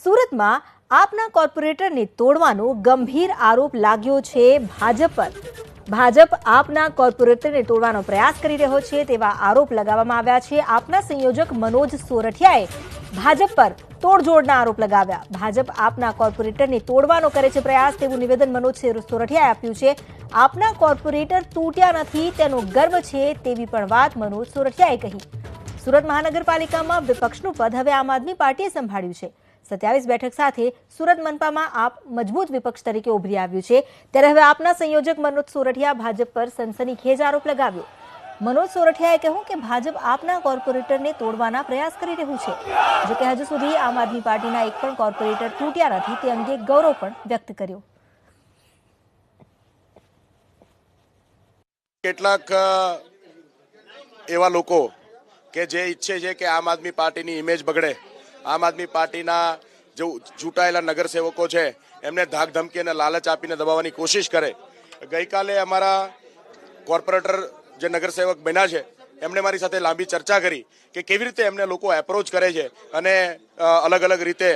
સુરતમાં આપના કોર્પોરેટરને તોડવાનો ગંભીર આરોપ લાગ્યો છે ભાજપ પર। ભાજપ આપના કોર્પોરેટરને તોડવાનો પ્રયાસ કરી રહ્યો છે તેવા આરોપ લગાવવામાં આવ્યા છે। આપના સંયોજક મનોજ સોરઠિયાએ ભાજપ પર તોડજોડના આરોપ લગાવ્યા। ભાજપ આપના કોર્પોરેટરને તોડવાનો કરે છે પ્રયાસ તેવું નિવેદન મનોજ સોરઠિયાએ આપ્યું છે। આપના કોર્પોરેટર તૂટ્યા નથી તેનો ગર્વ છે તેવી પણ વાત મનોજ સોરઠિયાએ કહી। સુરત મહાનગરપાલિકામાં વિપક્ષનું પદ હવે આમ આદમી પાર્ટીએ સંભાળ્યું છે। 27 બેઠક સાથે સુરત મનપામાં આપ મજબૂત વિપક્ષ તરીકે ઉભરી આવ્યું છે ત્યારે હવે આપના સંયોજક મનોજ સોરઠિયા ભાજપ પર સનસનીખેજ આરોપ લગાવ્યો। મનોજ સોરઠિયાએ કહ્યું કે ભાજપ આપના કોર્પોરેટરને તોડવાના પ્રયાસ કરી રહ્યું છે, જો કે હજુ સુધી આમ આદમી પાર્ટીના એક પણ કોર્પોરેટર તૂટ્યા નથી તે અંગે ગૌરવ પણ વ્યક્ત કર્યો। કેટલાક એવા લોકો કે જે ઈચ્છે છે કે આમ આદમી પાર્ટીની ઇમેજ બગડે, આમ આદમી પાર્ટીના જે ચૂંટાયેલા નગરસેવકો છે એમને ધાક ધમકી અને લાલચ આપીને દબાવવાની કોશિશ કરે। ગઈકાલે અમારા કોર્પોરેટર જે નગરસેવક બન્યા છે એમણે મારી સાથે લાંબી ચર્ચા કરી કે કેવી રીતે એમને લોકો એપ્રોચ કરે છે અને અલગ અલગ રીતે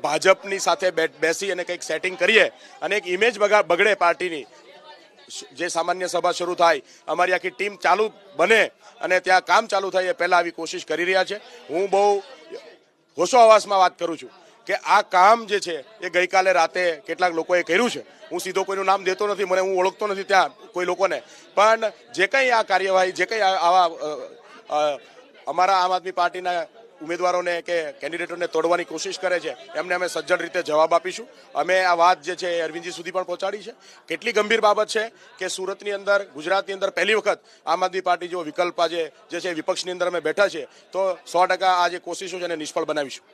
ભાજપની સાથે બેસી અને કંઈક સેટિંગ કરીએ અને એક ઇમેજ બગડે પાર્ટીની। જે સામાન્ય સભા શરૂ થાય, અમારી આખી ટીમ ચાલુ બને અને ત્યાં કામ ચાલુ થાય એ પહેલા આવી કોશિશ કરી રહ્યા છે। હું બહુ હોશો હવાસમાં વાત કરું છું કે આ કામ જે છે એ ગઈકાલે રાતે કેટલાક લોકોએ કર્યું છે। હું સીધો કોઈનું નામ દેતો નથી, મને હું ઓળખતો નથી ત્યાં કોઈ લોકોને, પણ જે કંઈ આ કાર્યવાહી, જે કંઈ આવા અમારા આમ આદમી પાર્ટીના ઉમેદવારોને કે કેન્ડિડેટોને તોડવાની કોશિશ કરે છે એમને અમે સજ્જડ રીતે જવાબ આપીશું। અમે આ વાત જે છે એ અરવિંદજી સુધી પણ પહોંચાડી છે। કેટલી ગંભીર બાબત છે કે સુરતની અંદર, ગુજરાતની અંદર પહેલી વખત આમ આદમી પાર્ટી જેવો વિકલ્પ આજે જે છે વિપક્ષની અંદર અમે બેઠા છે તો 100% આ જે કોશિશો છે એને નિષ્ફળ બનાવીશું।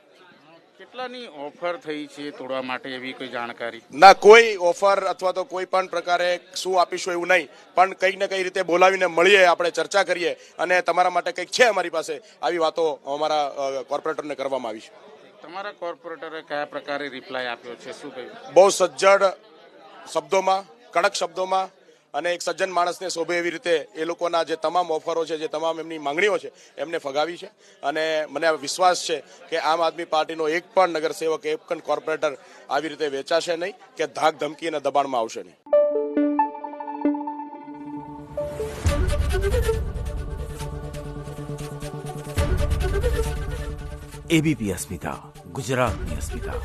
કેટલાની ઓફર થઈ છે તોડવા માટે એવી કોઈ જાણકારી? ના, કોઈ ઓફર અથવા તો કોઈ પણ પ્રકારે શું આપીશું એવું નહીં, પણ કંઈક ને કઈ રીતે બોલાવીને મળીએ, આપણે ચર્ચા કરીએ અને તમારા માટે કંઈક છે અમારી પાસે આવી વાતો અમારા કોર્પોરેટરને કરવામાં આવી છે। તમારા કોર્પોરેટરે કયા પ્રકારે રિપ્લાય આપ્યો છે, શું કહ્યું? બહુ સજ્જડ શબ્દોમાં, કડક શબ્દોમાં અને એક સજ્જન માણસને શોભે એવી રીતે એ લોકોના જે તમામ ઓફરો છે, જે તમામ એમની માંગણીઓ છે એમને ફગાવી છે અને મને વિશ્વાસ છે કે આમ આદમી પાર્ટીનો એક પણ નગરસેવક, એક પણ કોર્પોરેટર આવી રીતે વેચાશે નહીં કે ધાક ધમકી અને દબાણમાં આવશે નહીં। એબીપી અસ્મિતા, ગુજરાતની અસ્મિતા।